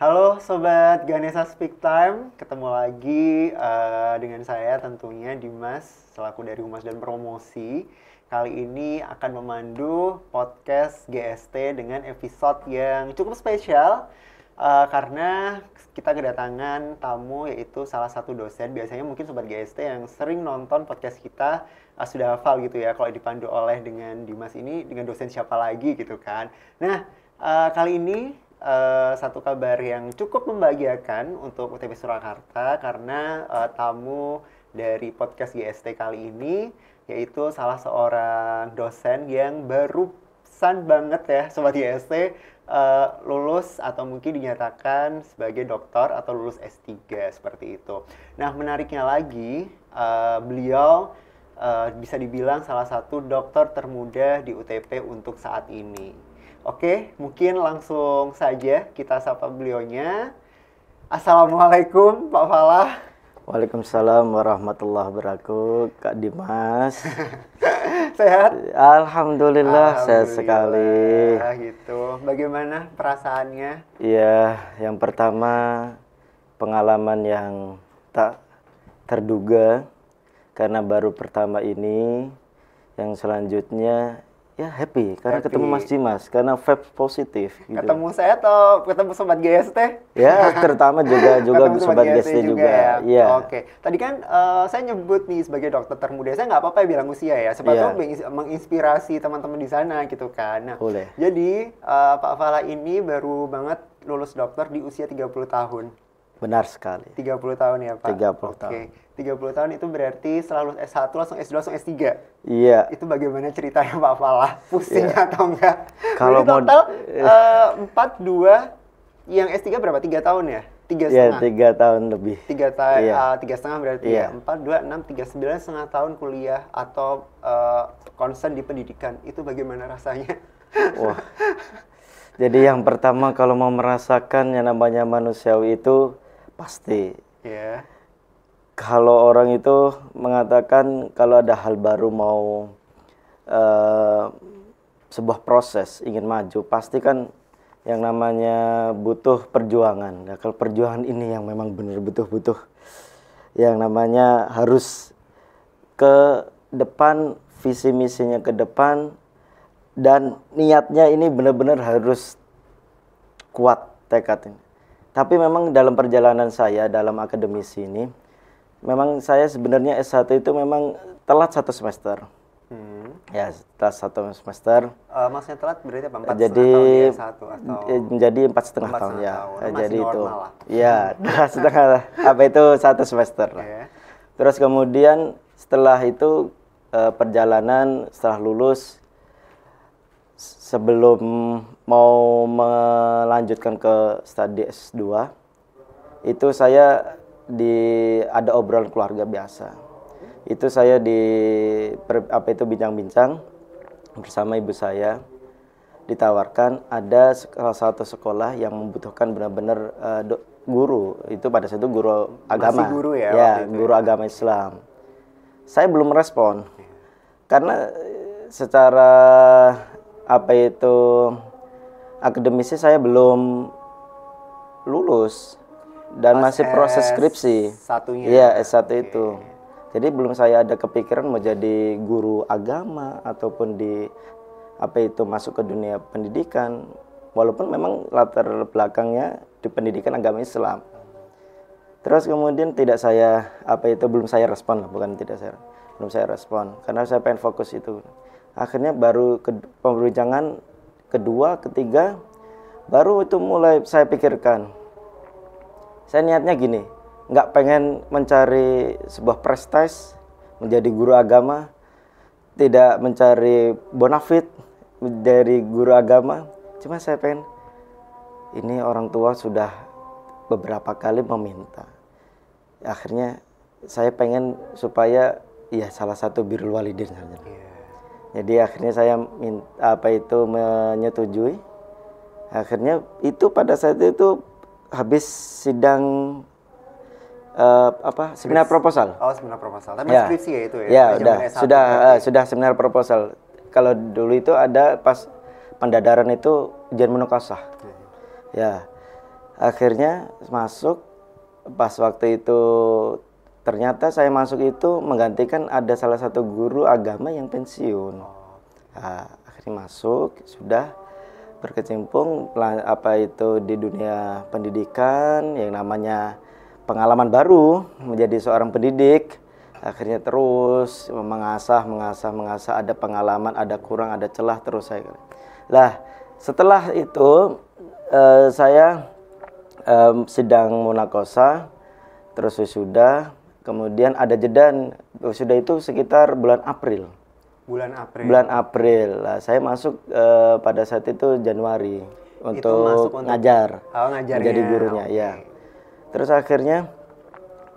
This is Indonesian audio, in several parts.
Halo Sobat Ganesha Speak Time, ketemu lagi dengan saya tentunya Dimas, selaku dari Humas dan Promosi. Kali ini akan memandu podcast GST dengan episode yang cukup spesial karena kita kedatangan tamu yaitu salah satu dosen. Biasanya mungkin Sobat GST yang sering nonton podcast kita sudah hafal gitu ya, kalau dipandu oleh dengan Dimas ini dengan dosen siapa lagi gitu kan. Nah, kali ini satu kabar yang cukup membahagiakan untuk UTB Surakarta karena tamu dari podcast GST kali ini yaitu salah seorang dosen yang barusan banget ya Sobat GST lulus atau mungkin dinyatakan sebagai doktor atau lulus S3 seperti itu. Nah, menariknya lagi beliau bisa dibilang salah satu dokter termuda di UTB untuk saat ini. Oke, mungkin langsung saja kita sapa beliaunya. Assalamualaikum Pak Falah. Waalaikumsalam warahmatullahi wabarakatuh, Kak Dimas. Sehat? Alhamdulillah, sehat sekali. Gitu. Bagaimana perasaannya? Iya, yang pertama pengalaman yang tak terduga karena baru pertama ini. Yang selanjutnya ya happy karena ketemu Mas Dimas karena vibe positif gitu. Ketemu saya atau ketemu Sobat GST? Ya, terutama juga Sobat GST juga. Ya. Oke. Tadi kan saya nyebut nih sebagai dokter termuda. Saya nggak apa-apa bilang usia ya. Siapa tahu menginspirasi teman-teman di sana gitu kan. Nah, boleh. Jadi Pak Falah ini baru banget lulus dokter di usia 30 tahun. Benar sekali. 30 tahun ya Pak? 30 tahun. 30 tahun itu berarti setelah lulus S1 langsung S2 langsung S3? Iya. Itu bagaimana ceritanya Pak Falah? Pusing atau enggak? Kalau total 4, 2, yang S3 berapa? 3 tahun ya? 3,5? Iya, 3 tahun lebih. 3,5 berarti ya? 4, 2, 6, 3, 9,5 tahun kuliah atau concern di pendidikan. Itu bagaimana rasanya? Wah. Jadi yang pertama kalau mau merasakan yang namanya manusiawi itu pasti. Yeah. Kalau orang itu mengatakan kalau ada hal baru mau sebuah proses ingin maju, pasti kan yang namanya butuh perjuangan. Nah, kalau perjuangan ini yang memang benar butuh yang namanya harus ke depan, visi misinya ke depan, dan niatnya ini benar-benar harus kuat tekadnya. Tapi memang dalam perjalanan saya dalam akademisi ini, memang saya sebenarnya S1 itu memang telat 1 semester. Ya, telat 1 semester. Maksudnya telat berarti apa? 4,5 jadi, tahun di S1 atau? Jadi 4,5 tahun ya. Jadi itu. Lah. Ya, 4,5 apa itu 1 semester lah. Yeah. Terus kemudian setelah itu perjalanan setelah lulus, sebelum mau melanjutkan ke studi S2, itu saya ada obrolan keluarga biasa. Itu saya bincang-bincang bersama ibu saya, ditawarkan ada salah satu sekolah yang membutuhkan benar-benar guru. Itu pada saat itu guru agama. Masih guru ya? Ya, guru agama Islam. Saya belum merespon karena secara akademisi saya belum lulus dan masih proses skripsi. Iya, S1 itu. Jadi belum saya ada kepikiran mau jadi guru agama ataupun masuk ke dunia pendidikan, walaupun memang latar belakangnya di pendidikan agama Islam. Terus kemudian belum saya respon lah, belum saya respon karena saya pengen fokus itu. Akhirnya baru pembicaraan kedua, ketiga, baru itu mulai saya pikirkan. Saya niatnya gini, nggak pengen mencari sebuah prestis menjadi guru agama, tidak mencari bonafit dari guru agama. Cuma saya pengen, ini orang tua sudah beberapa kali meminta. Akhirnya saya pengen supaya ya salah satu birrul walidain saja. Jadi akhirnya saya menyetujui. Akhirnya itu pada saat itu habis sidang seminar proposal. Oh, seminar proposal. Tapi ya. Skripsi ya itu ya. Ya, sudah seminar proposal. Kalau dulu itu ada pas pendadaran itu ujian munaqasyah. Ya. Akhirnya masuk, pas waktu itu ternyata saya masuk itu menggantikan ada salah satu guru agama yang pensiun. Nah, akhirnya masuk, sudah berkecimpung apa itu di dunia pendidikan yang namanya pengalaman baru menjadi seorang pendidik. Akhirnya terus mengasah, ada pengalaman, ada kurang, ada celah, terus saya. Lah, setelah itu saya sidang munakosah, terus wisuda, kemudian ada jeda. Wisuda itu sekitar bulan April. Bulan April. Lah, saya masuk pada saat itu Januari untuk ngajar. Menjadi gurunya, okay. Ya. Terus akhirnya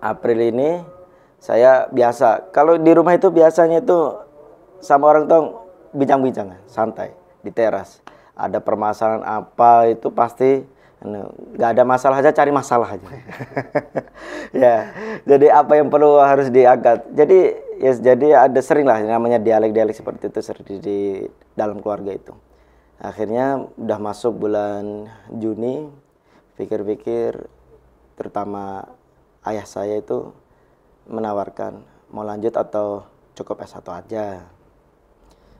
April ini saya biasa. Kalau di rumah itu biasanya itu sama orang tua bincang-bincang, santai di teras. Ada permasalahan apa itu pasti nggak ada masalah aja, cari masalah aja. Ya, jadi apa yang perlu harus diangkat. Jadi ada sering lah namanya dialek-dialek seperti itu sering di dalam keluarga itu. Akhirnya udah masuk bulan Juni, pikir-pikir, terutama ayah saya itu menawarkan mau lanjut atau cukup S1 aja.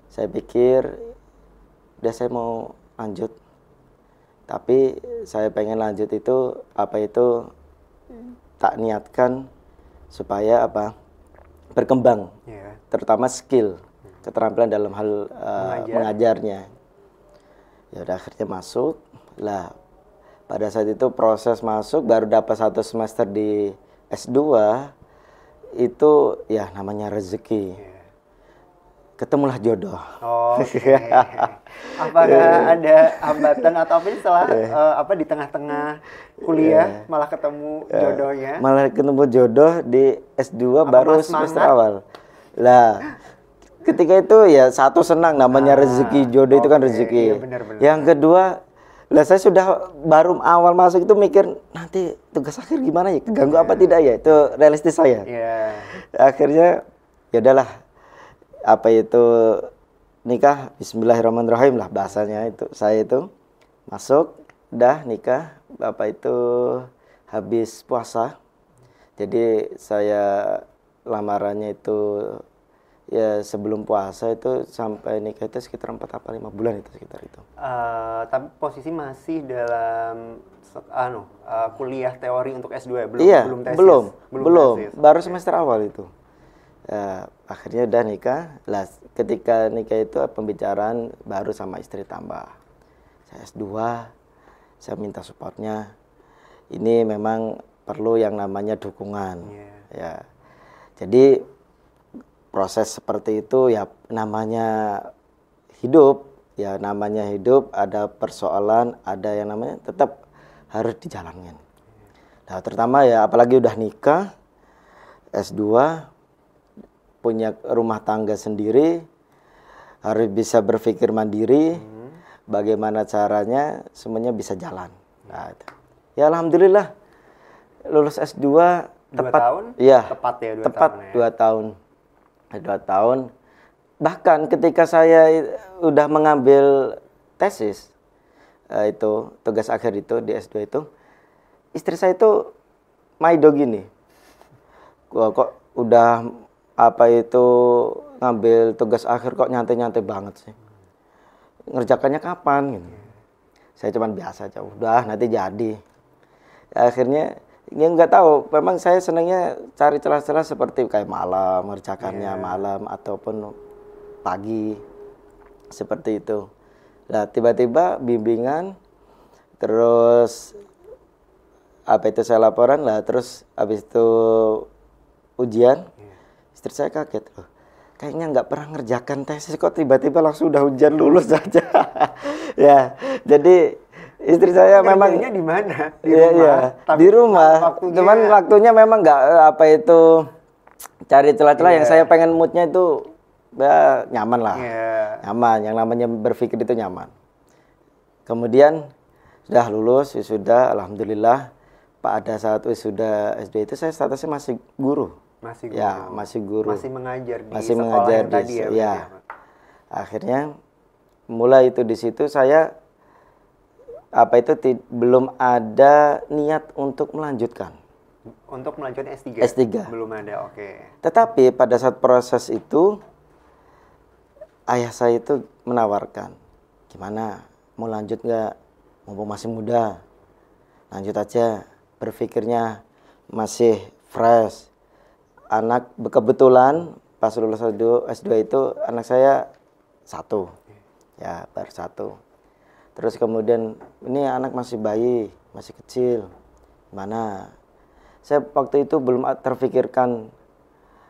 Saya pikir, udah saya mau lanjut. Tapi saya pengen lanjut itu tak niatkan supaya berkembang, terutama skill, keterampilan dalam hal mengajarnya. Ya udah akhirnya masuk lah. Pada saat itu proses masuk baru dapat 1 semester di S2 itu ya namanya rezeki. Ketemulah jodoh. Okay. Apakah ada hambatan atau apa setelah di tengah-tengah kuliah malah ketemu jodohnya? Malah ketemu jodoh di S2 baru semester awal. Lah, ketika itu ya satu senang namanya rezeki, jodoh itu kan rezeki. Iya, benar-benar. Yang kedua, lah saya sudah baru awal masuk itu mikir nanti tugas akhir gimana ya, keganggu apa tidak ya, itu realistis saya. Akhirnya ya udahlah, nikah bismillahirrahmanirrahim lah bahasanya itu. Saya itu masuk, dah nikah, habis puasa. Jadi saya lamarannya itu ya sebelum puasa itu sampai nikah itu sekitar 4 atau 5 bulan itu sekitar itu. Tapi posisi masih dalam kuliah teori untuk S2 belum tesis. Belum. Tesis. Baru semester awal itu. Akhirnya udah nikah. Lah, ketika nikah itu pembicaraan baru sama istri tambah. Saya S2, saya minta supportnya. Ini memang perlu yang namanya dukungan. Ya. Jadi proses seperti itu ya namanya hidup. Ya namanya hidup, ada persoalan, ada yang namanya tetap harus dijalankan. Nah, terutama ya apalagi udah nikah, S2, punya rumah tangga sendiri, harus bisa berpikir mandiri, bagaimana caranya semuanya bisa jalan. Nah, itu. Ya alhamdulillah lulus S2 tepat 2 tahun? Iya. Tepat ya 2 tepat tahun. 2 tahun. 2 tahun. Bahkan ketika saya udah mengambil tesis itu tugas akhir itu di S2 itu, istri saya itu maido gini. Kok udah ngambil tugas akhir kok nyantai-nyantai banget sih. Ngerjakannya kapan gitu. Saya cuman biasa aja, udah nanti jadi. Akhirnya ya nggak tahu, memang saya senangnya cari celah-celah seperti kayak malam, ngerjakannya malam ataupun pagi. Seperti itu. Nah, tiba-tiba bimbingan terus saya laporan lah, terus habis itu ujian. Istri saya kaget, loh, kayaknya nggak pernah ngerjakan tesis kok tiba-tiba langsung udah ujian lulus saja. Ya, jadi istri saya memang di mana? Di rumah. Cuman waktunya memang nggak cari celah-celah yang saya pengen moodnya itu ya nyaman lah. Nyaman, yang namanya berpikir itu nyaman. Kemudian sudah lulus, wisuda, alhamdulillah. Pada saat wisuda SD itu saya statusnya masih guru. Masih guru. Masih mengajar di sekolah yang tadi ya. Akhirnya mulai itu di situ saya belum ada niat untuk melanjutkan. Untuk melanjutkan S3? S3. Belum ada, oke. Tetapi pada saat proses itu, ayah saya itu menawarkan, gimana, mau lanjut nggak? Mumpung masih muda, lanjut aja, berpikirnya masih fresh. Anak, kebetulan pas lulus S2 itu anak saya 1, ya baru 1. Terus kemudian ini anak masih bayi, masih kecil, gimana? Saya waktu itu belum terfikirkan,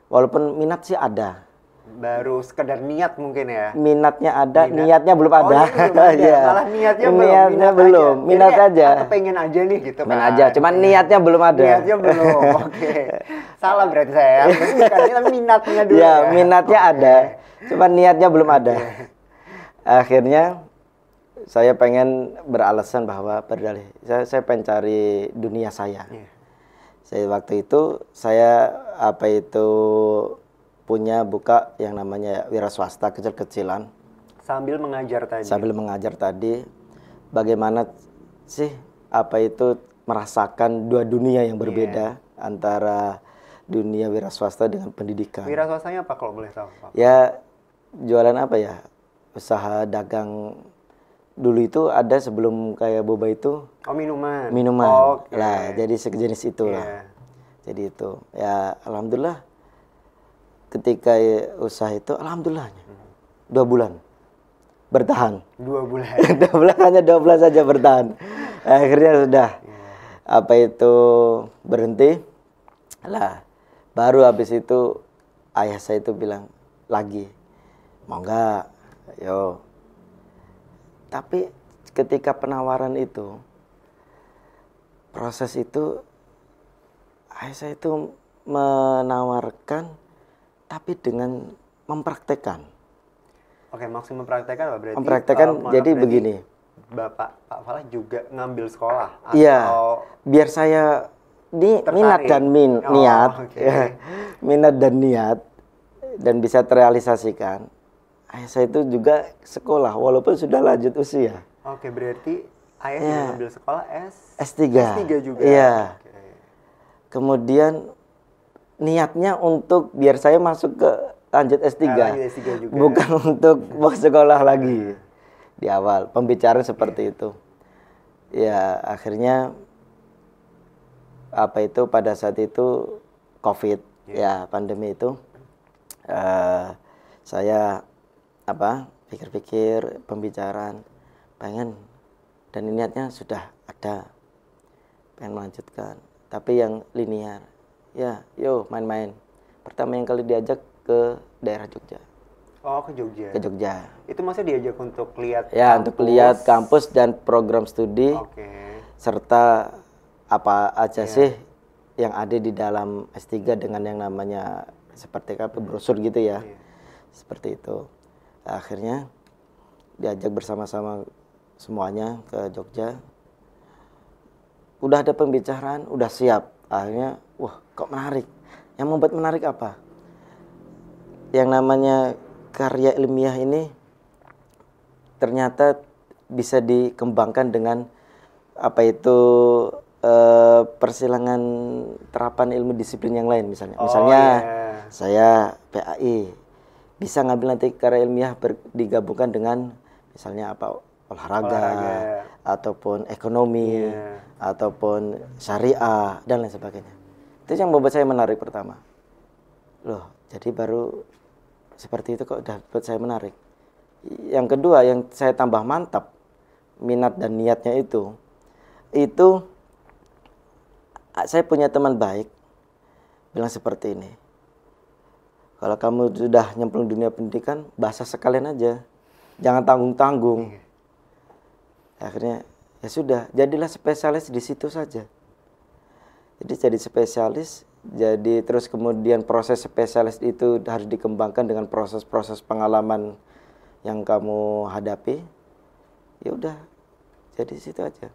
walaupun minat sih ada. Baru sekedar niat mungkin ya? Minatnya ada, niatnya belum ada. Ya. Malah niatnya belum. Minat aja. Pengen aja nih gitu pengen kan. aja, cuman niatnya belum ada. Niatnya belum, oke. Salah berarti saya. Bukan minatnya dulu ya. Minatnya ada, cuman niatnya belum ada. Akhirnya saya pengen beralasan bahwa berdalih, saya pengen cari dunia saya. Saya waktu itu punya buka yang namanya wira swasta kecil-kecilan. Sambil mengajar tadi. Bagaimana sih merasakan dua dunia yang berbeda antara dunia wira swasta dengan pendidikan. Wira swastanya apa kalau boleh tahu, Pak? Ya, jualan apa ya? Usaha dagang. Dulu itu ada sebelum kayak boba itu. Oh, minuman. Okay. Lah, jadi sejenis itulah. Jadi itu. Ya, alhamdulillah ketika usaha itu, alhamdulillahnya 2 bulan bertahan. 2 bulan. 2 bulan, hanya 2 bulan saja bertahan. Akhirnya sudah berhenti. Lah, baru habis itu ayah saya itu bilang lagi, mau nggak? Yo. Tapi ketika penawaran itu, proses itu, ayah saya itu menawarkan, tapi dengan mempraktekkan. Oke, maksud mempraktekkan apa berarti? Mempraktekkan jadi begini. Pak Falah juga ngambil sekolah? Iya, biar saya minat dan niat. Okay. Minat dan niat, dan bisa terrealisasikan. Ayah saya itu juga sekolah walaupun sudah lanjut usia. Oke, berarti ayah juga ngambil sekolah S3 juga. Iya. Okay. Kemudian niatnya untuk biar saya masuk ke lanjut S3. juga. Bukan untuk mau sekolah lagi. Di awal pembicaraan seperti itu. Ya, akhirnya pada saat itu COVID, ya pandemi itu, saya pikir-pikir pembicaraan pengen, dan niatnya sudah ada, pengen melanjutkan, tapi yang linear. Ya, main-main. Pertama yang kali diajak ke daerah Jogja. Oh, ke Jogja. Ke Jogja. Itu maksudnya diajak untuk lihat ya, kampus. Untuk lihat kampus dan program studi. Serta apa aja sih yang ada di dalam S3 dengan yang namanya seperti brosur gitu ya. Seperti itu. Akhirnya diajak bersama-sama semuanya ke Jogja. Udah ada pembicaraan, udah siap. Akhirnya, wah, kok menarik. Yang membuat menarik apa? Yang namanya karya ilmiah ini ternyata bisa dikembangkan dengan persilangan terapan ilmu disiplin yang lain misalnya. Saya PAI bisa ngambil nanti karya ilmiah digabungkan dengan misalnya olahraga ataupun ekonomi ataupun syariah dan lain sebagainya. Itu yang membuat saya menarik pertama. Loh, jadi baru seperti itu kok udah buat saya menarik. Yang kedua yang saya tambah mantap minat dan niatnya itu saya punya teman baik bilang seperti ini. Kalau kamu sudah nyemplung dunia pendidikan, bahasa sekalian aja. Jangan tanggung-tanggung. Akhirnya ya sudah, jadilah spesialis di situ saja. Jadi jadi spesialis, jadi terus kemudian proses spesialis itu harus dikembangkan dengan proses-proses pengalaman yang kamu hadapi. Ya udah, jadi situ aja.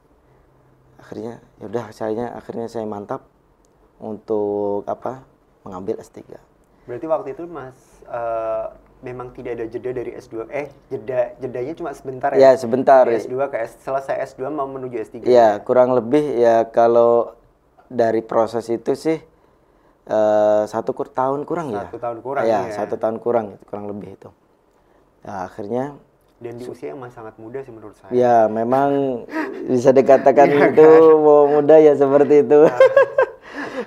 Akhirnya ya udah, akhirnya saya mantap untuk mengambil S3. Berarti waktu itu Mas memang tidak ada jeda dari S2. Jedanya cuma sebentar ya? Ya, sebentar. Dari S2 selesai S2 mau menuju S3. Ya, kurang lebih ya kalau dari proses itu sih 1 tahun kurang ya. 1 tahun kurang ya. 1 tahun kurang lebih itu. Nah, akhirnya dan di usia yang masih sangat muda sih menurut saya. Ya, memang bisa dikatakan itu muda ya seperti itu.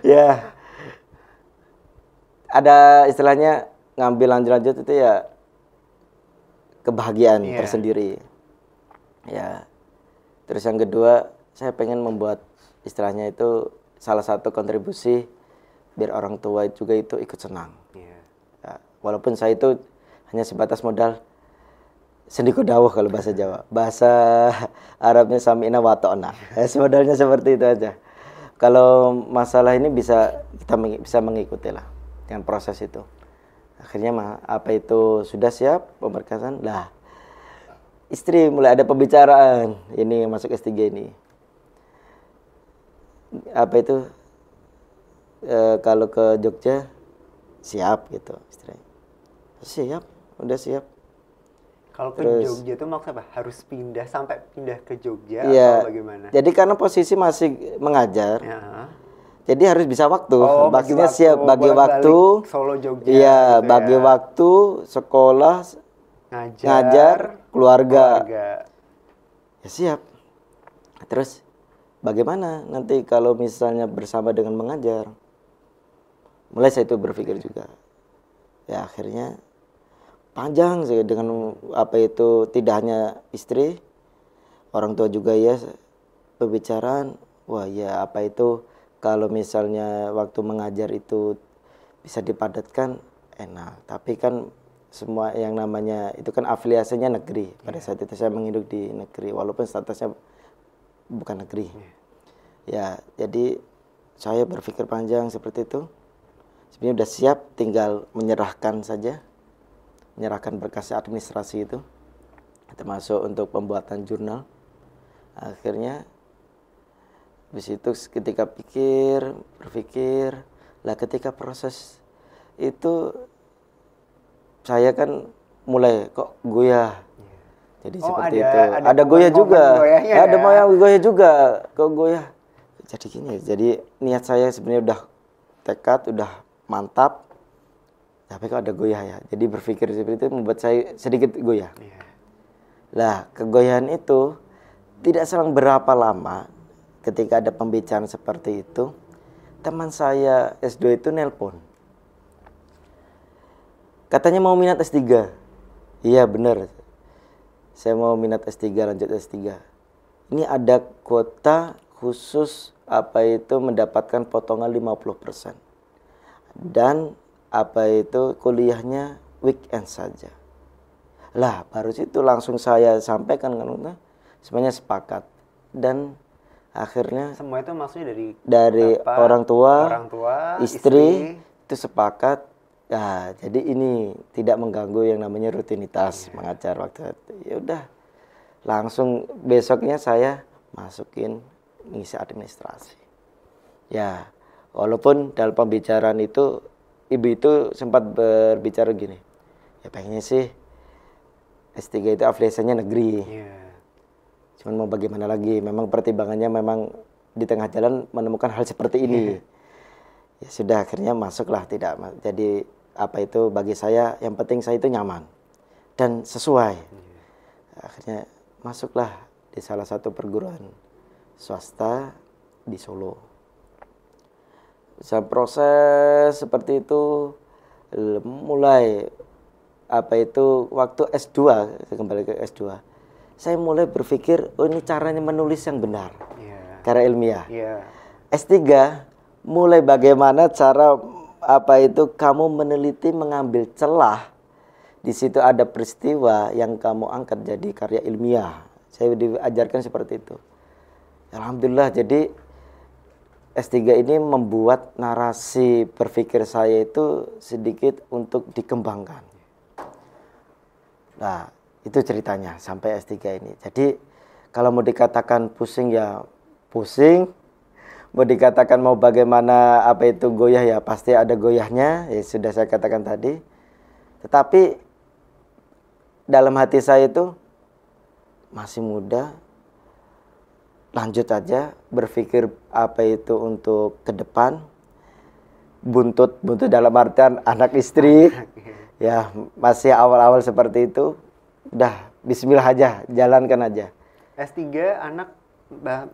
Ya. Ada istilahnya ngambil lanjut itu ya kebahagiaan tersendiri. Ya. Terus yang kedua, saya pengen membuat istilahnya itu salah satu kontribusi biar orang tua juga itu ikut senang. Ya, walaupun saya itu hanya sebatas modal sendiko dawuh kalau bahasa Jawa. Bahasa Arabnya sami'na wa ta'na. Modalnya seperti itu aja. Kalau masalah ini kita bisa mengikuti lah dengan proses itu. Akhirnya apa itu sudah siap pemberkasan? Lah, istri mulai ada pembicaraan. Ini masuk S3 ini. Apa itu? Kalau ke Jogja siap gitu, istri. Siap, udah siap. Kalau ke Jogja itu maksudnya apa? Harus sampai pindah ke Jogja ya, atau bagaimana? Jadi karena posisi masih mengajar, jadi harus bisa waktu. Maksudnya siap bagi waktu. Solo Jogja. Iya, gitu bagi waktu sekolah, ngajar, keluarga. Ya siap. Terus bagaimana nanti kalau misalnya bersama dengan mengajar? Mulai saya itu berpikir juga. Ya akhirnya panjang sih dengan apa itu, tidak hanya istri, orang tua juga ya pembicaraan. Wah ya apa itu kalau misalnya waktu mengajar itu bisa dipadatkan enak, tapi kan semua yang namanya itu kan afiliasinya negeri. Pada saat itu saya menghidup di negeri walaupun statusnya bukan negeri. Ya jadi saya berpikir panjang seperti itu. Sebenarnya udah siap, tinggal menyerahkan saja. Menyerahkan berkas administrasi itu, termasuk untuk pembuatan jurnal. Akhirnya habis itu ketika berpikir lah, ketika proses itu saya kan mulai kok goyah. Jadi seperti itu. Ada goyah juga. Ada mau goyah juga. Kok goyah. Jadi gini, jadi niat saya sebenarnya udah tekad, udah mantap. Tapi kok ada goyah ya. Jadi berpikir seperti itu membuat saya sedikit goyah. Lah, kegoyahan itu tidak selang berapa lama ketika ada pembicaraan seperti itu, teman saya S2 itu nelpon. Katanya mau minat S3. Iya benar. Saya mau minat S3, lanjut S3. Ini ada kuota khusus apa itu mendapatkan potongan 50%. Dan apa itu kuliahnya weekend saja. Lah baru situ langsung saya sampaikan kan, semuanya sepakat. Dan akhirnya semua itu maksudnya dari orang tua, istri itu sepakat. Nah, jadi ini tidak mengganggu yang namanya rutinitas mengajar waktu itu. Ya udah, langsung besoknya saya masukin mengisi administrasi. Ya, walaupun dalam pembicaraan itu ibu itu sempat berbicara gini, ya pengennya sih S3 itu afiliasinya negeri. Cuman mau bagaimana lagi, memang pertimbangannya memang di tengah jalan menemukan hal seperti ini. Ya sudah, akhirnya masuklah. Tidak, jadi apa itu bagi saya yang penting saya itu nyaman dan sesuai. Akhirnya masuklah di salah satu perguruan swasta di Solo. Saya proses seperti itu mulai apa itu waktu S2, saya kembali ke S2. Saya mulai berpikir, oh ini caranya menulis yang benar. Cara ilmiah. S3 mulai bagaimana cara apa itu kamu meneliti, mengambil celah. Di situ ada peristiwa yang kamu angkat jadi karya ilmiah. Saya diajarkan seperti itu. Alhamdulillah, jadi S3 ini membuat narasi berpikir saya itu sedikit untuk dikembangkan. Nah, itu ceritanya sampai S3 ini. Jadi, kalau mau dikatakan pusing ya pusing. Mau dikatakan mau bagaimana apa itu goyah ya pasti ada goyahnya. Ya sudah saya katakan tadi. Tetapi dalam hati saya itu masih muda, lanjut aja berpikir apa itu untuk ke depan, buntut dalam artian anak istri, ya masih awal-awal seperti itu, udah Bismillah aja, jalankan aja. S3 anak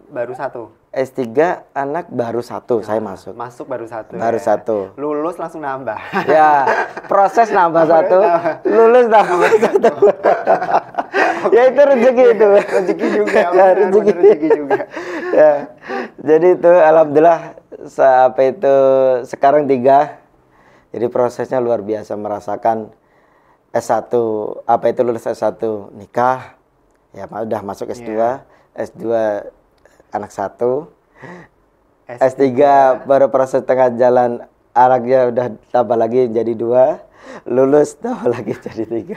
baru 1? S3 anak baru 1, saya masuk. Masuk baru 1 Baru ya? 1. Lulus langsung nambah? Ya, proses nambah 1, lulus nambah 1. Ya itu rezeki itu. Rezeki juga. Ya, rezeki juga. Ya. Jadi itu alhamdulillah sekarang 3. Jadi prosesnya luar biasa, merasakan S1, lulus S1 nikah. Ya, udah masuk S2. S2 anak 1. S3 baru proses tengah jalan, anaknya udah tambah lagi jadi 2. Lulus tambah lagi jadi 3.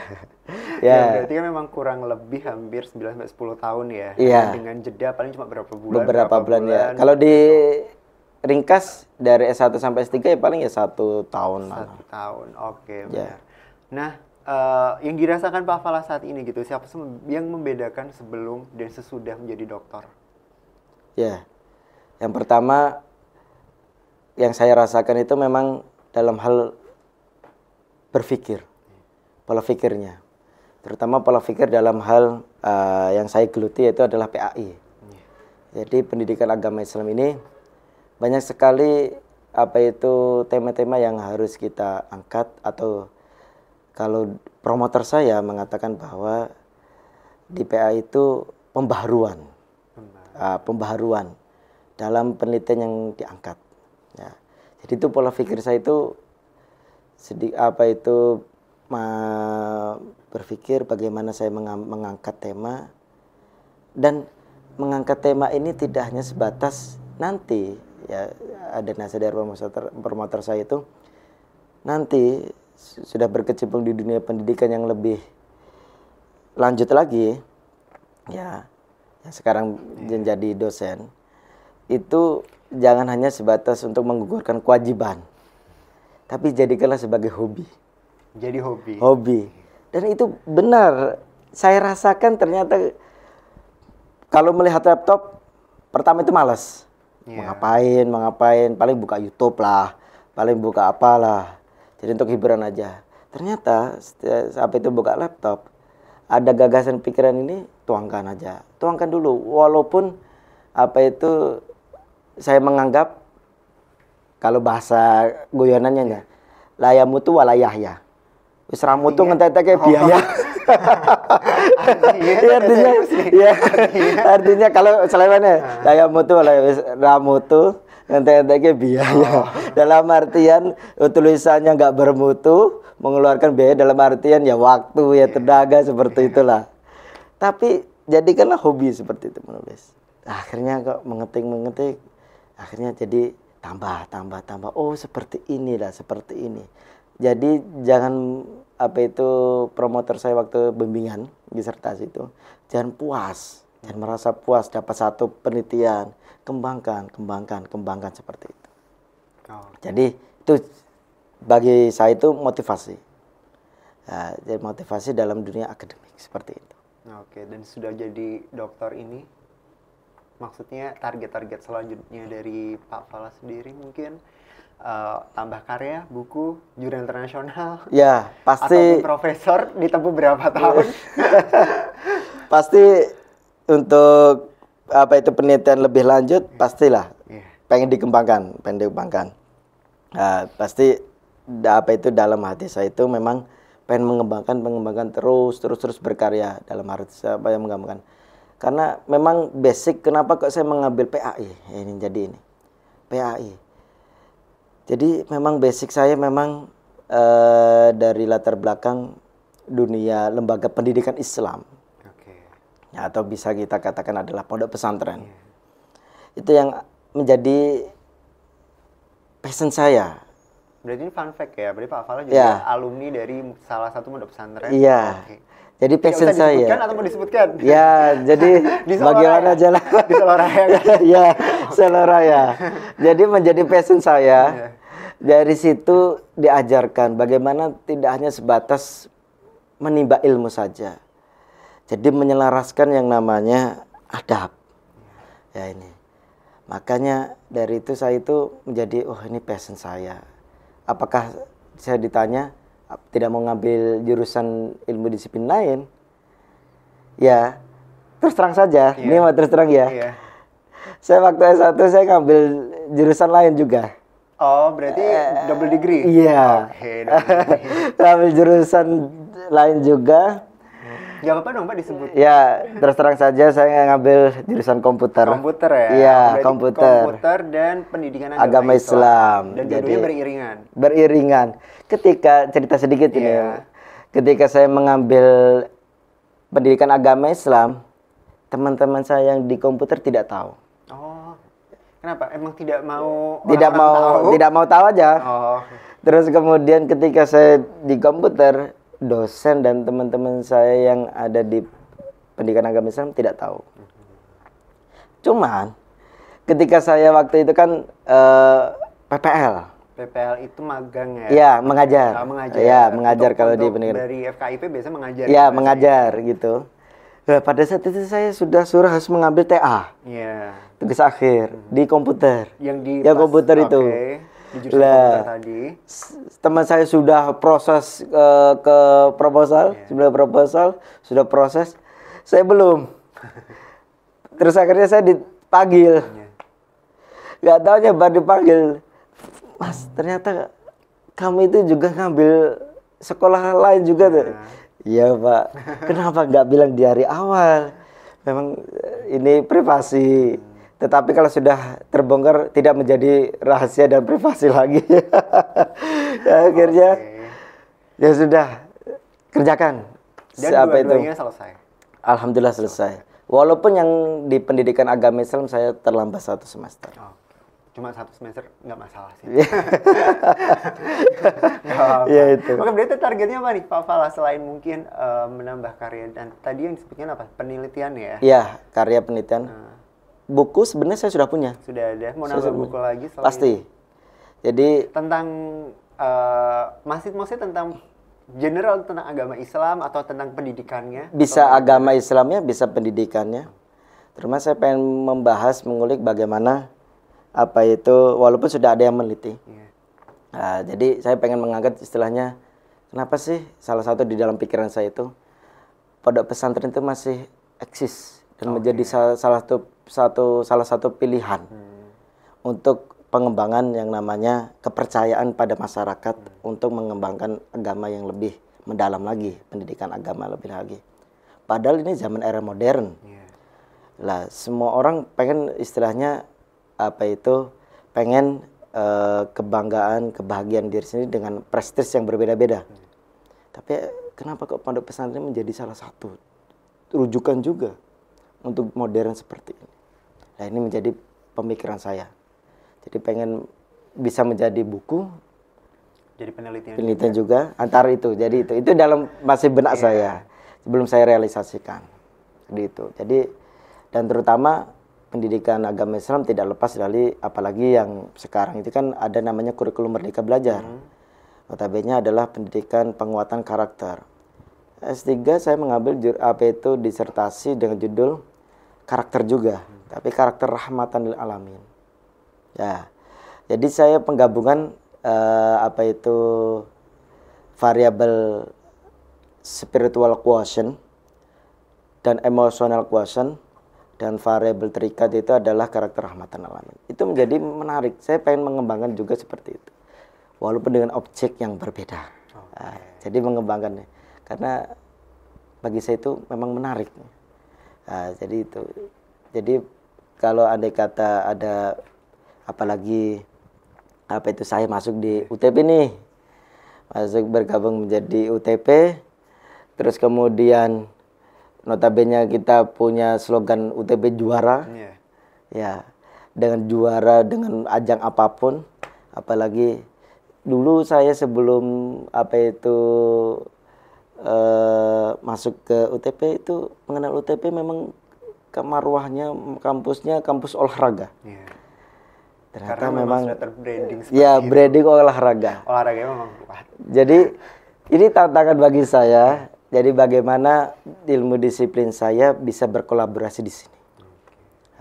Ya, berarti kan memang kurang lebih hampir 9-10 tahun ya. Iya. Dengan jeda paling cuma berapa bulan? Beberapa bulan ya. Kalau di ringkas dari S1 sampai S3 ya paling ya 1 tahun. 1 tahun, oke. Ya. Nah, yang dirasakan Pak Fala saat ini gitu, siapa sih yang membedakan sebelum dan sesudah menjadi dokter? Ya, yang pertama yang saya rasakan itu memang dalam hal berpikir, pola pikirnya. Terutama pola pikir dalam hal yang saya geluti yaitu adalah PAI. Jadi pendidikan agama Islam ini banyak sekali tema-tema yang harus kita angkat, atau kalau promotor saya mengatakan bahwa di PAI itu pembaharuan dalam penelitian yang diangkat. Ya. Jadi itu pola pikir saya itu berpikir bagaimana saya mengangkat tema, dan mengangkat tema ini tidak hanya sebatas nanti ya, ada nasihat dari promotor saya itu nanti sudah berkecimpung di dunia pendidikan yang lebih lanjut lagi ya, yang sekarang menjadi dosen, itu jangan hanya sebatas untuk menggugurkan kewajiban, tapi jadikanlah sebagai hobi. Jadi hobi. Dan itu benar, saya rasakan ternyata kalau melihat laptop pertama itu malas. Mengapain, paling buka YouTube lah, paling buka apalah. Jadi untuk hiburan aja. Ternyata buka laptop, ada gagasan pikiran ini, tuangkan aja. Tuangkan dulu, walaupun saya menganggap, kalau bahasa guyonannya layamutu walayahya. Wis ramutu ngentek-ngentek biaya. Artinya kalau selainnya layamutu ramutu ngentek-ngentek biaya. Dalam artian tulisannya enggak bermutu, mengeluarkan biaya dalam artian ya waktu, ya tenaga, seperti itulah. Tapi jadikanlah hobi seperti itu menulis. Akhirnya kok mengetik, akhirnya jadi tambah. Oh, seperti inilah, seperti ini. Jadi jangan promotor saya waktu bimbingan disertasi itu, jangan merasa puas dapat satu penelitian, kembangkan seperti itu. Jadi itu bagi saya itu motivasi. Jadi motivasi dalam dunia akademik seperti itu. Oke, dan sudah jadi dokter ini, maksudnya target-target selanjutnya dari Pak Fala sendiri mungkin tambah karya, buku, jurnal internasional, ya pasti, ataupun profesor ditempuh berapa tahun? Itu penelitian lebih lanjut, pastilah pengen dikembangkan. Pasti dalam hati saya itu memang pengen mengembangkan terus berkarya dalam arti yang mengembangkan. Karena memang basic kenapa kok saya mengambil PAI PAI. Jadi memang basic saya memang dari latar belakang dunia lembaga pendidikan Islam. Ya, atau bisa kita katakan adalah pondok pesantren. Itu yang menjadi passion saya. Berarti ini fun fact ya, berarti Pak Fala juga alumni dari salah satu pondok pesantren. Iya. Jadi passion saya. Disebutkan atau mau disebutkan? Ya, jadi bagaimana jalan di Seloraya kan? Ya, Seloraya. Jadi menjadi passion saya. Dari situ diajarkan bagaimana tidak hanya sebatas menimba ilmu saja. Jadi menyelaraskan yang namanya adab. Ya ini. Makanya dari itu saya itu menjadi ini passion saya. Apakah saya ditanya tidak mau ngambil jurusan ilmu disiplin lain? Ya, terus terang saja. Ini mau terus terang ya. Saya waktu S1 saya ngambil jurusan lain juga. Oh, berarti double degree? Iya. Oke, ngambil jurusan lain juga. Gak apa-apa dong Pak disebut. Ya, terus terang saja saya ngambil jurusan komputer. Komputer ya? Iya, komputer. Komputer dan pendidikan agama Islam. Dan dua-duanya beriringan? Beriringan. Ketika, cerita sedikit ini. Ketika saya mengambil pendidikan agama Islam, teman-teman saya yang di komputer tidak tahu. Oh, kenapa? Emang tidak mau? Tidak mau tahu aja. Oh. Terus kemudian ketika saya di komputer, dosen dan teman-teman saya yang ada di pendidikan agama Islam tidak tahu. Cuman ketika saya waktu itu kan PPL. PPL itu magang ya? Iya, mengajar. Mengajar. Iya, mengajar kalau di pendidikan. Dari FKIP biasa mengajar. Iya, mengajar gitu. Nah, pada saat itu saya sudah harus mengambil TA. Iya. Tugas akhir di komputer. Yang komputer itu. Di jurusan komputer tadi. Teman saya sudah proses ke proposal, sudah proses. Saya belum. Terus akhirnya saya dipanggil. Gak taunya baru dipanggil. Mas, ternyata kamu itu juga ngambil sekolah lain juga tuh. Iya Pak. Kenapa nggak bilang di hari awal? Memang ini privasi. Tetapi kalau sudah terbongkar tidak menjadi rahasia dan privasi lagi. Ya, akhirnya ya sudah kerjakan. Dan dua-duanya selesai. Alhamdulillah selesai. Walaupun yang di pendidikan agama Islam saya terlambat 1 semester. Cuma 1 semester nggak masalah sih. Ya itu. Oke, berarti targetnya apa nih Pak Fala selain mungkin menambah karya dan tadi yang disebutkan apa? Penelitian ya? Iya, karya penelitian. Buku sebenarnya saya sudah punya. Sudah ada. Mau nambah buku lagi? Pasti. Jadi tentang maksudnya tentang general tentang agama Islam atau tentang pendidikannya? Bisa agama Islamnya, bisa pendidikannya. Terus saya pengen mengulik bagaimana apa itu, walaupun sudah ada yang meneliti. Nah, jadi saya pengen mengangkat istilahnya, kenapa sih salah satu di dalam pikiran saya itu pondok pesantren itu masih eksis dan menjadi salah satu pilihan untuk pengembangan yang namanya kepercayaan pada masyarakat untuk mengembangkan agama yang lebih mendalam lagi, pendidikan agama lebih lagi. Padahal ini zaman era modern. Lah, semua orang pengen istilahnya pengen kebanggaan, kebahagiaan diri sendiri dengan prestis yang berbeda-beda. Tapi kenapa kok pondok pesantren menjadi salah satu rujukan juga untuk modern seperti ini? Nah, ini menjadi pemikiran saya. Jadi pengen bisa menjadi buku, jadi penelitian juga antara itu. Jadi itu dalam masih benak saya sebelum saya realisasikan. Jadi dan terutama pendidikan agama Islam tidak lepas dari, apalagi yang sekarang itu kan ada namanya kurikulum Merdeka Belajar. Notabene adalah pendidikan penguatan karakter. S3 saya mengambil disertasi dengan judul karakter juga, tapi karakter rahmatan lil alamin. Ya. Jadi saya penggabungan variabel spiritual quotient dan emotional quotient. Dan variabel terikat itu adalah karakter rahmatan alamin. Itu menjadi menarik. Saya pengen mengembangkan juga seperti itu. Walaupun dengan objek yang berbeda. Jadi mengembangkannya. Karena bagi saya itu memang menarik. Jadi itu. Jadi kalau andai kata ada apalagi saya masuk di UTP nih. Masuk bergabung menjadi UTP. Terus kemudian notabene kita punya slogan UTB juara. Ya, dengan juara dengan ajang apapun. Apalagi dulu saya sebelum masuk ke UTP itu mengenal UTP memang marwahnya kampusnya kampus olahraga. Ternyata karena memang sudah terbranding branding olahraga. Olahraga memang kuat. Jadi ini tantangan bagi saya Jadi bagaimana ilmu disiplin saya bisa berkolaborasi di sini.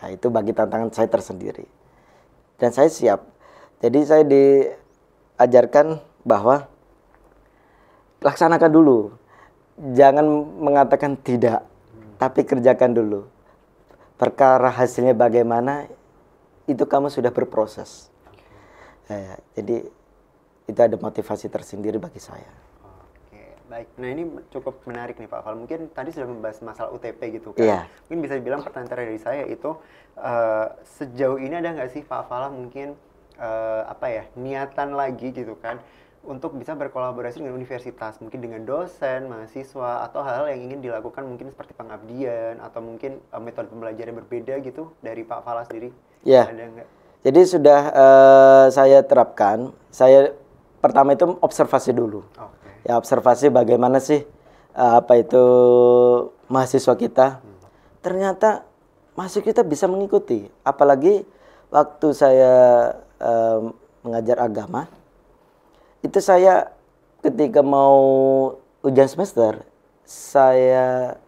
Nah, itu bagi tantangan saya tersendiri. Dan saya siap. Jadi saya diajarkan bahwa laksanakan dulu. Jangan mengatakan tidak, tapi kerjakan dulu. Perkara hasilnya bagaimana, itu kamu sudah berproses. Jadi itu ada motivasi tersendiri bagi saya. Oke, baik. Nah ini cukup menarik nih Pak Fal. Mungkin tadi sudah membahas masalah UTP gitu kan. Iya. Mungkin bisa dibilang pertanyaan terakhir dari saya itu sejauh ini ada nggak sih Pak Fal mungkin niatan lagi gitu kan untuk bisa berkolaborasi dengan universitas, mungkin dengan dosen, mahasiswa, atau hal-hal yang ingin dilakukan mungkin seperti pengabdian atau mungkin metode pembelajaran berbeda gitu dari Pak Fala sendiri? Iya. Ada nggak? Jadi sudah saya terapkan. Saya pertama itu observasi dulu. Okay. Ya observasi bagaimana sih mahasiswa kita. Ternyata mahasiswa kita bisa mengikuti. Apalagi waktu saya mengajar agama, itu saya ketika mau ujian semester, saya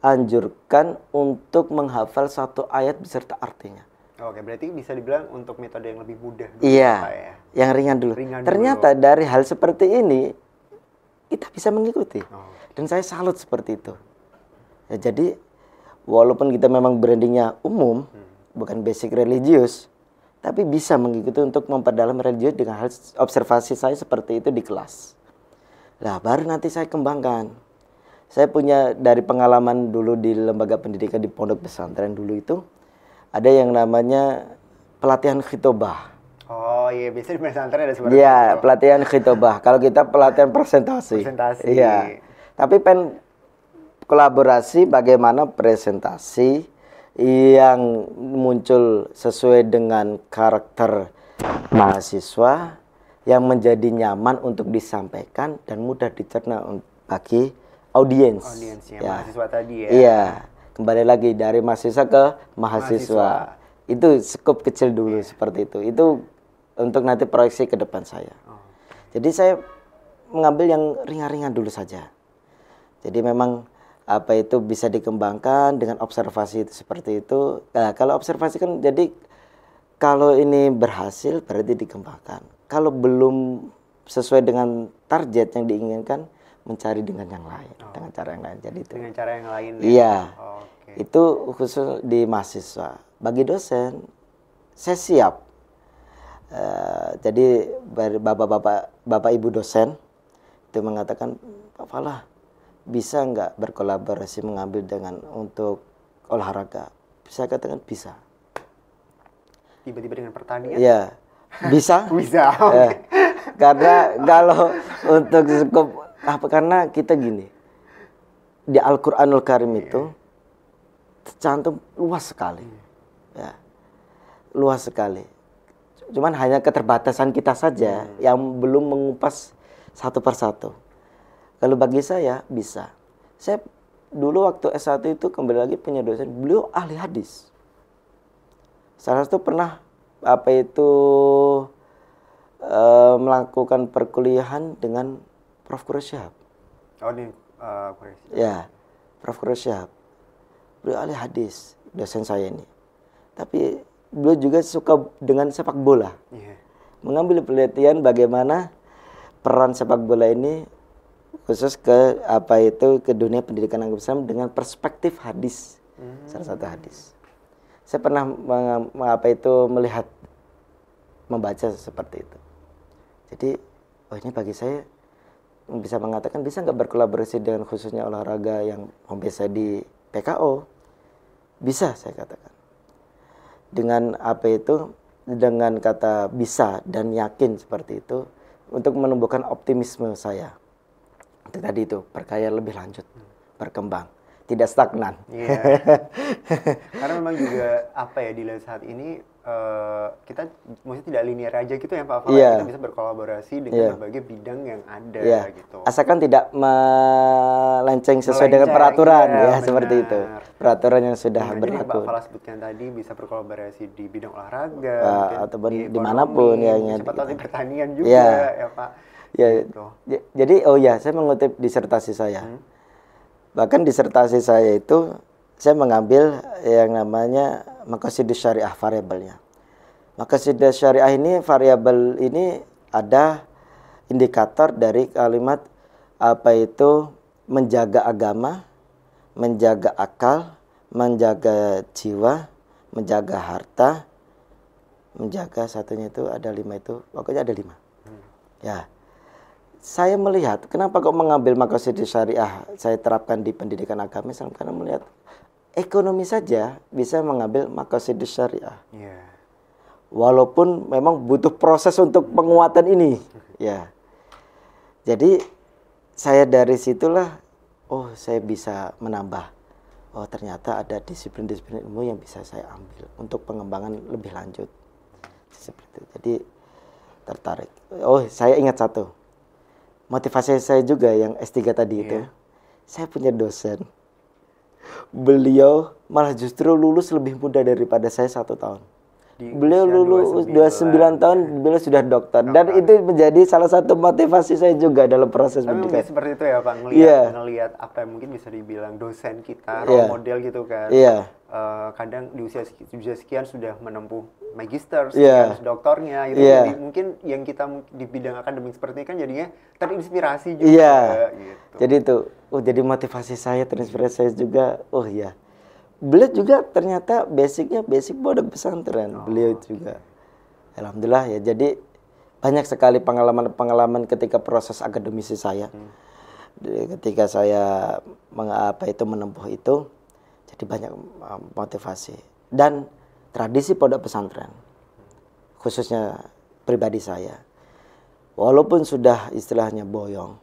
anjurkan untuk menghafal satu ayat beserta artinya. Oke, berarti bisa dibilang untuk metode yang lebih mudah dulu. Iya, ya? yang ringan dulu. Ternyata dari hal seperti ini, kita bisa mengikuti. Dan saya salut seperti itu. Ya, jadi, walaupun kita memang brandingnya umum, bukan basic religius, tapi bisa mengikuti untuk memperdalam religius dengan hal observasi saya seperti itu di kelas. Nah, baru nanti saya kembangkan. Saya punya dari pengalaman dulu di lembaga pendidikan di pondok pesantren dulu itu, ada yang namanya pelatihan khitobah. Oh iya, biasanya di pesantren ada seperti itu. Iya, pelatihan khitobah. Kalau kita pelatihan presentasi. Presentasi. Iya. Tapi kolaborasi bagaimana presentasi yang muncul sesuai dengan karakter mahasiswa yang menjadi nyaman untuk disampaikan dan mudah dicerna bagi audiens. Audiensnya, ya. Mahasiswa tadi ya. Iya, kembali lagi dari mahasiswa ke mahasiswa. Itu skop kecil dulu seperti itu. Itu untuk nanti proyeksi ke depan saya. Jadi saya mengambil yang ringan-ringan dulu saja. Jadi memang bisa dikembangkan dengan observasi itu seperti itu. Nah, kalau observasi kan jadi kalau ini berhasil berarti dikembangkan. Kalau belum sesuai dengan target yang diinginkan, mencari dengan yang lain, dengan cara yang lain. Jadi itu. Dengan cara yang lain. Iya. Okay. Itu khusus di mahasiswa. Bagi dosen, saya siap. Jadi bapak ibu dosen itu mengatakan, Pak Falah, bisa nggak berkolaborasi mengambil dengan untuk olahraga? Saya katakan bisa. Tiba-tiba dengan pertanian? Iya, bisa. Bisa. Okay. Karena kalau untuk skop karena kita gini, di Al-Quranul Karim itu tercantum luas sekali, ya, luas sekali. Cuman hanya keterbatasan kita saja yang belum mengupas satu persatu. Kalau bagi saya bisa. Saya dulu waktu S1 itu kembali lagi punya dosen, beliau ahli hadis. Salah satu pernah melakukan perkuliahan dengan Prof. Quraisyhab. Oh, ini Quraisyhab. Ya, Prof. Quraisyhab. Beliau ahli hadis, dosen saya ini. Tapi beliau juga suka dengan sepak bola. Yeah. Mengambil penelitian bagaimana peran sepak bola ini khusus ke ke dunia pendidikan agama Islam dengan perspektif hadis. Salah satu hadis. Saya pernah melihat, membaca seperti itu. Jadi, ini bagi saya bisa mengatakan bisa nggak berkolaborasi dengan khususnya olahraga yang biasa di PKO? Bisa, saya katakan. Dengan dengan kata bisa dan yakin seperti itu untuk menumbuhkan optimisme saya. Itu tadi itu, berkarya lebih lanjut, berkembang, tidak stagnan. Yeah. Karena memang juga dilihat saat ini kita maksudnya tidak linear aja gitu ya Pak Fala. Kita bisa berkolaborasi dengan berbagai bidang yang ada gitu. Asalkan tidak melenceng sesuai dengan peraturan seperti itu. Peraturan yang sudah berlaku. Pak Fala sebutkan tadi bisa berkolaborasi di bidang olahraga, ataupun dimanapun siapa tahu di pertanian juga ya Pak. Ya, gitu. Jadi saya mengutip disertasi saya. Bahkan disertasi saya itu saya mengambil yang namanya maqasidus syariah variabelnya. Maqasidus syariah ini variabel ini ada indikator dari kalimat apa itu menjaga agama, menjaga akal, menjaga jiwa, menjaga harta, menjaga satunya itu ada 5 itu, pokoknya ada 5. Ya. Saya melihat kenapa kok mengambil maqasidus syariah saya terapkan di pendidikan agama Islam, karena melihat ekonomi saja bisa mengambil maqasidus syariah. Yeah. Walaupun memang butuh proses untuk penguatan ini. Ya. Jadi saya dari situlah saya bisa menambah. Oh, ternyata ada disiplin-disiplin ilmu yang bisa saya ambil untuk pengembangan lebih lanjut. Seperti itu. Jadi tertarik. Oh, saya ingat satu. Motivasi saya juga yang S3 tadi itu. Saya punya dosen. Beliau malah justru lulus lebih muda daripada saya 1 tahun. Beliau lulus 29 tahun, beliau sudah dokter. Dan itu menjadi salah satu motivasi saya juga dalam proses pendidikan. Tapi seperti itu ya Pak, ngelihat apa yang mungkin bisa dibilang dosen kita, role model gitu kan. Kadang di usia sekian sudah menempuh magister, doktornya gitu. Jadi mungkin yang kita di bidang akademik seperti ini kan jadinya terinspirasi juga gitu. Jadi itu, jadi motivasi saya, terinspirasi saya juga. Beliau juga ternyata basic pondok pesantren. Beliau juga. Alhamdulillah ya. Jadi banyak sekali pengalaman ketika proses akademisi saya. Ketika saya menempuh itu, jadi banyak motivasi. Dan tradisi pondok pesantren, khususnya pribadi saya, walaupun sudah istilahnya boyong,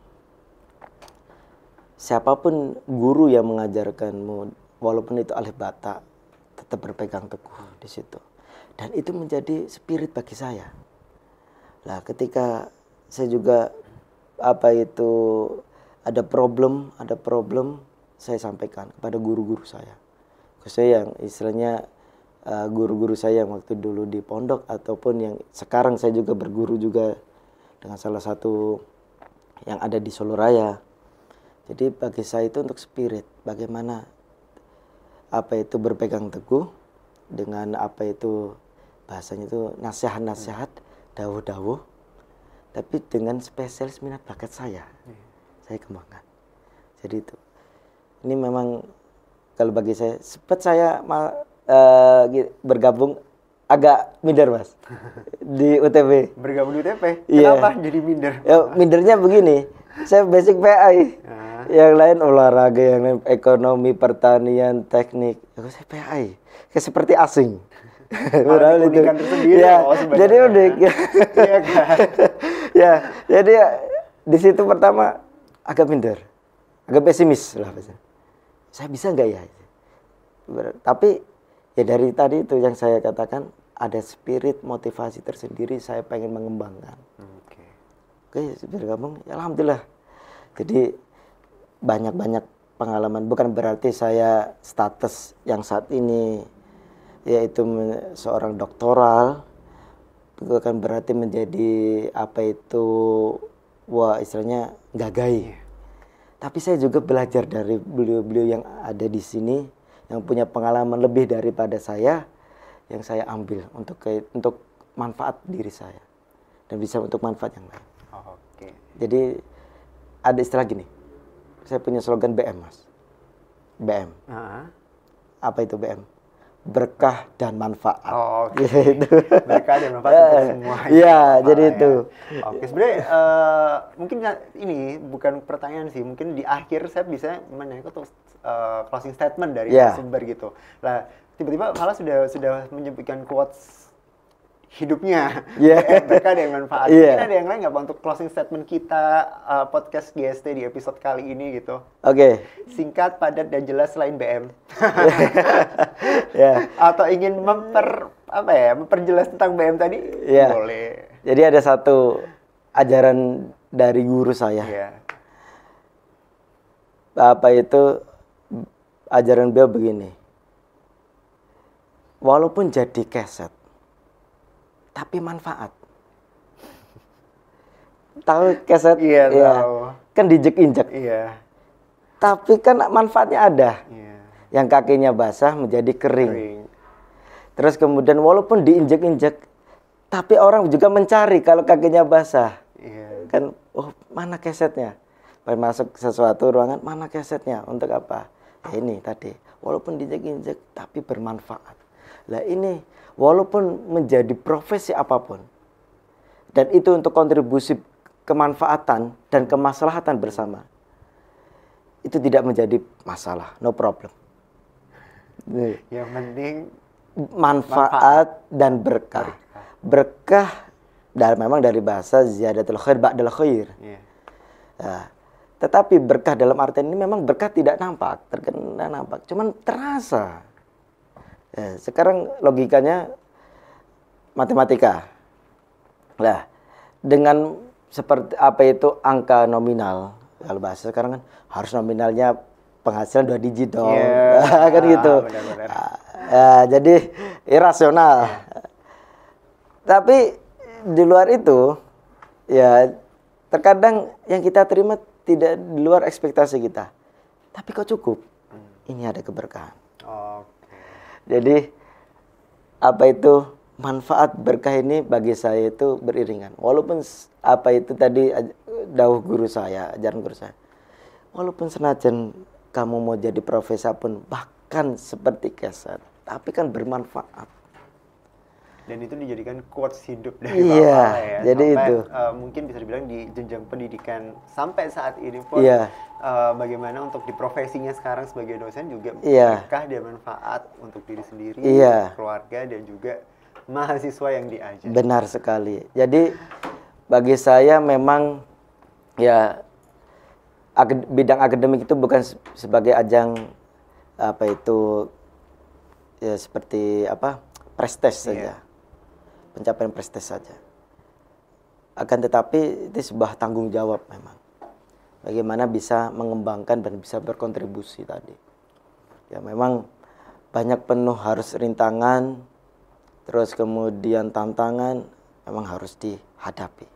siapapun guru yang mengajarkanmu, walaupun itu alif bata, tetap berpegang teguh di situ. Dan itu menjadi spirit bagi saya. Nah, ketika saya juga ada problem, saya sampaikan kepada guru-guru saya. Khususnya yang istilahnya guru-guru saya yang waktu dulu di pondok ataupun yang sekarang saya juga berguru juga dengan salah satu yang ada di Solo Raya. Jadi bagi saya itu untuk spirit, bagaimana berpegang teguh dengan bahasanya itu nasihat-nasihat, dawuh-dawuh, tapi dengan spesialis minat bakat saya kembangkan. Jadi itu, ini memang kalau bagi saya, sempat saya bergabung agak minder Mas di UTB. Bergabung di UTB? Kenapa jadi minder? Mindernya begini, saya basic PI. Yang lain olahraga, yang lain ekonomi, pertanian, teknik. Saya PI. Kayak seperti asing. Unikan tersendiri. Jadi unik. Iya kan? Jadi di situ pertama agak minder. Agak pesimis lah. Saya bisa nggak ya? Tapi ya dari tadi itu yang saya katakan, ada spirit motivasi tersendiri, saya pengen mengembangkan. Oke, bergabung, ya alhamdulillah. Jadi banyak pengalaman, bukan berarti saya status yang saat ini yaitu seorang doktoral, bukan berarti menjadi istilahnya gagai. Tapi saya juga belajar dari beliau-beliau yang ada di sini, yang punya pengalaman lebih daripada saya, yang saya ambil untuk manfaat diri saya dan bisa untuk manfaat yang lain. Jadi ada istilah gini, saya punya slogan BM Mas. BM. Apa itu BM? Berkah dan manfaat. Gitu. Berkah dan manfaat untuk semua. Iya, jadi itu. Sebenarnya mungkin ini bukan pertanyaan sih, mungkin di akhir saya bisa menanyakan untuk closing statement dari sumber gitu. Lah, tiba-tiba Fala sudah menyebutkan quotes hidupnya, berkah dan manfaat. Mungkin ada yang lain nggak Pak untuk closing statement kita podcast GST di episode kali ini gitu? Singkat, padat dan jelas selain BM. Atau ingin memperjelas tentang BM tadi? Boleh. Jadi ada satu ajaran dari guru saya. Ajaran beliau begini. Walaupun jadi keset, tapi manfaat. Tahu keset? Tahu. Kan dijek-injek. Tapi kan manfaatnya ada. Iya. Yang kakinya basah menjadi kering. Terus kemudian walaupun diinjek-injek, tapi orang juga mencari kalau kakinya basah. Iya. Kan, oh mana kesetnya? Pas masuk sesuatu ruangan, mana kesetnya? Untuk apa? Ya ini tadi, walaupun diinjek-injek, tapi bermanfaat. Lah ini, walaupun menjadi profesi apapun, dan itu untuk kontribusi kemanfaatan dan kemaslahatan bersama, itu tidak menjadi masalah, no problem. Yang penting manfaat dan berkah. Berkah dan memang dari bahasa ziyadatul khair ba'dal khair. Nah, tetapi berkah dalam artian ini memang berkah tidak nampak, terkena nampak, cuman terasa. Ya, sekarang logikanya matematika. Lah, dengan seperti apa itu angka nominal, kalau bahasa sekarang kan harus nominalnya penghasilan 2 digit dong. Kan gitu. Jadi irasional. Tapi di luar itu, ya terkadang yang kita terima tidak di luar ekspektasi kita. Tapi kok cukup? Ini ada keberkahan. Jadi apa itu manfaat berkah ini bagi saya itu beriringan. Walaupun apa itu tadi dawuh guru saya, ajaran guru saya. Walaupun senajan kamu mau jadi profesor pun bahkan seperti keset, tapi kan bermanfaat. Dan itu dijadikan quotes hidup dari Pak Falah ya. Jadi sampai, itu mungkin bisa dibilang di jenjang pendidikan sampai saat ini pun bagaimana untuk di profesinya sekarang sebagai dosen juga berkah dan manfaat untuk diri sendiri, keluarga dan juga mahasiswa yang diajar. Benar sekali. Jadi bagi saya memang ya bidang akademik itu bukan sebagai ajang apa itu ya seperti apa prestis saja. Pencapaian prestis saja. Akan tetapi itu sebuah tanggung jawab memang. Bagaimana bisa mengembangkan dan bisa berkontribusi tadi. Ya memang banyak penuh harus rintangan, terus kemudian tantangan memang harus dihadapi.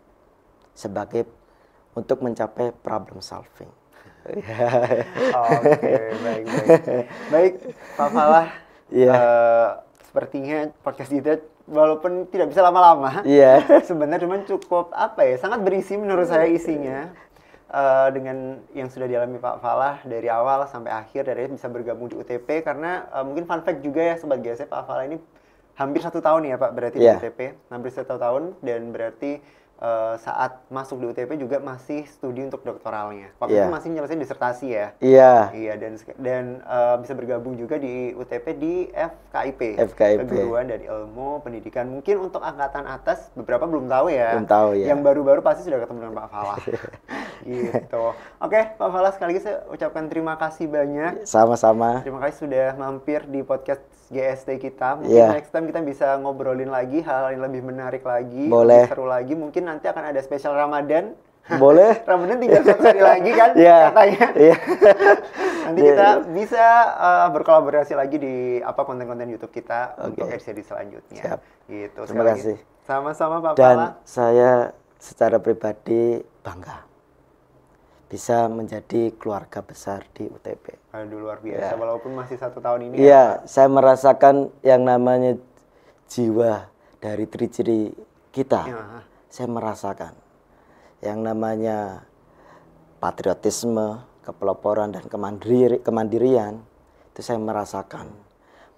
Sebagai untuk mencapai problem solving. Oke, baik. Baik, Pak Falah. Sepertinya podcast kita walaupun tidak bisa lama-lama, sebenarnya cuman cukup sangat berisi menurut saya isinya. Dengan yang sudah dialami Pak Falah dari awal sampai akhir, dari bisa bergabung di UTP karena mungkin fun fact juga ya Sobat GSC, Pak Falah ini hampir 1 tahun ya Pak berarti di UTP, hampir 1 tahun, dan berarti saat masuk di UTP juga masih studi untuk doktoralnya. Waktu itu masih menyelesaikan disertasi ya. Iya, dan bisa bergabung juga di UTP di FKIP. Keguruan dan Ilmu Pendidikan. Mungkin untuk angkatan atas beberapa belum tahu ya. Yang baru-baru pasti sudah ketemu dengan Pak Falah. Gitu. Oke, Pak Falah, sekali lagi saya ucapkan terima kasih banyak. Sama-sama. Terima kasih sudah mampir di podcast GST kita. Mungkin next time kita bisa ngobrolin lagi hal-hal yang lebih menarik lagi, lebih seru lagi. Mungkin nanti akan ada spesial Ramadan. Boleh. Ramadan tinggal 1 hari lagi kan katanya. Nanti kita bisa berkolaborasi lagi di konten-konten YouTube kita untuk edisi selanjutnya. Siap. Gitu. Terima kasih. Sama-sama Pak Dan Falah. saya secara pribadi bangga bisa menjadi keluarga besar di UTP. Aduh, luar biasa. Walaupun masih 1 tahun ini. Saya merasakan yang namanya jiwa dari ciri-ciri kita. Saya merasakan yang namanya patriotisme, kepeloporan dan kemandirian itu saya merasakan.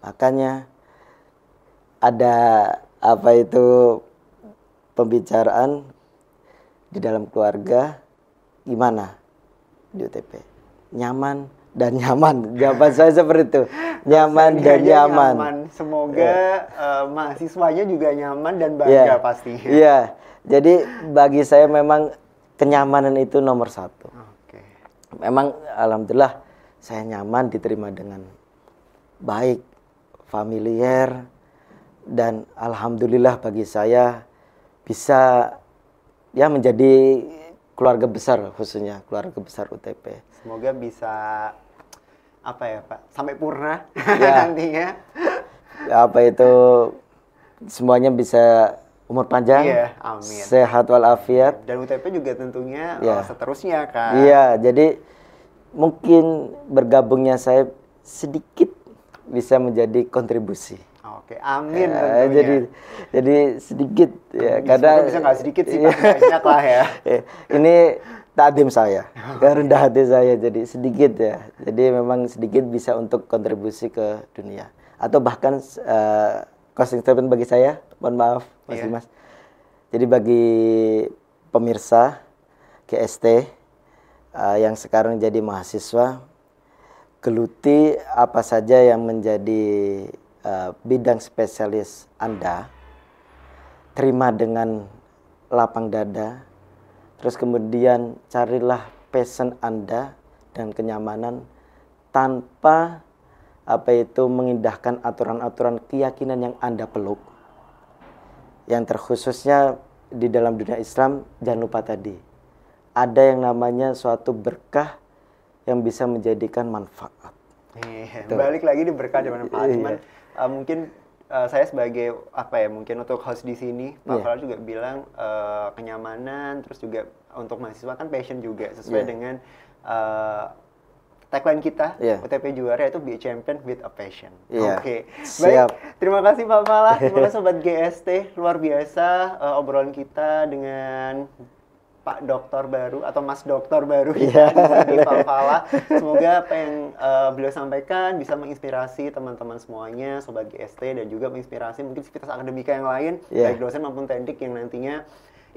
Makanya ada pembicaraan di dalam keluarga gimana di UTP? Nyaman dan nyaman. Jawaban saya seperti itu. Nyaman dan nyaman. Semoga mahasiswanya juga nyaman dan bangga pastinya. Iya. Jadi bagi saya memang kenyamanan itu nomor 1. Memang alhamdulillah saya nyaman, diterima dengan baik, familiar, dan alhamdulillah bagi saya bisa menjadi keluarga besar, khususnya keluarga besar UTP. Semoga bisa Pak, sampai purna nantinya. Semuanya bisa umur panjang, amin. Sehat walafiat. Dan UTP juga tentunya seterusnya kan. Jadi mungkin bergabungnya saya sedikit bisa menjadi kontribusi. Oke, amin. Jadi sedikit ya, karena bisa nggak sedikit sih, banyak lah ya. Ini takdim saya, kerendah hati saya, jadi sedikit ya. Jadi memang sedikit bisa untuk kontribusi ke dunia. Atau bahkan closing statement bagi saya, mohon maaf Mas Dimas. Jadi bagi pemirsa GST yang sekarang jadi mahasiswa, geluti apa saja yang menjadi bidang spesialis Anda, terima dengan lapang dada, terus kemudian carilah passion Anda dan kenyamanan tanpa mengindahkan aturan-aturan keyakinan yang Anda peluk. Yang terkhususnya di dalam dunia Islam, jangan lupa tadi, ada yang namanya suatu berkah yang bisa menjadikan manfaat. Balik lagi di berkah dan manfaat. Cuman mungkin saya sebagai mungkin untuk host di sini, Pak Fala juga bilang kenyamanan, terus juga untuk mahasiswa kan passion juga sesuai dengan tagline kita, UTP Juara itu be a champion with a passion. Oke. Baik, terima kasih Pak Fala, terima kasih Sobat GST, luar biasa obrolan kita dengan Pak Doktor baru atau Mas Doktor baru di Pak Fala. Semoga apa yang beliau sampaikan bisa menginspirasi teman-teman semuanya, Sobat GST, dan juga menginspirasi mungkin sivitas akademika yang lain, baik dosen maupun tendik yang nantinya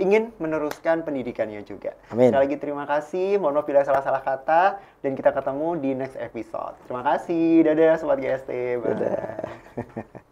ingin meneruskan pendidikannya juga. Amin. Sekali lagi terima kasih, mohon maaf bila salah-salah kata, dan kita ketemu di next episode. Terima kasih, dadah Sobat GST. Bye. Dadah.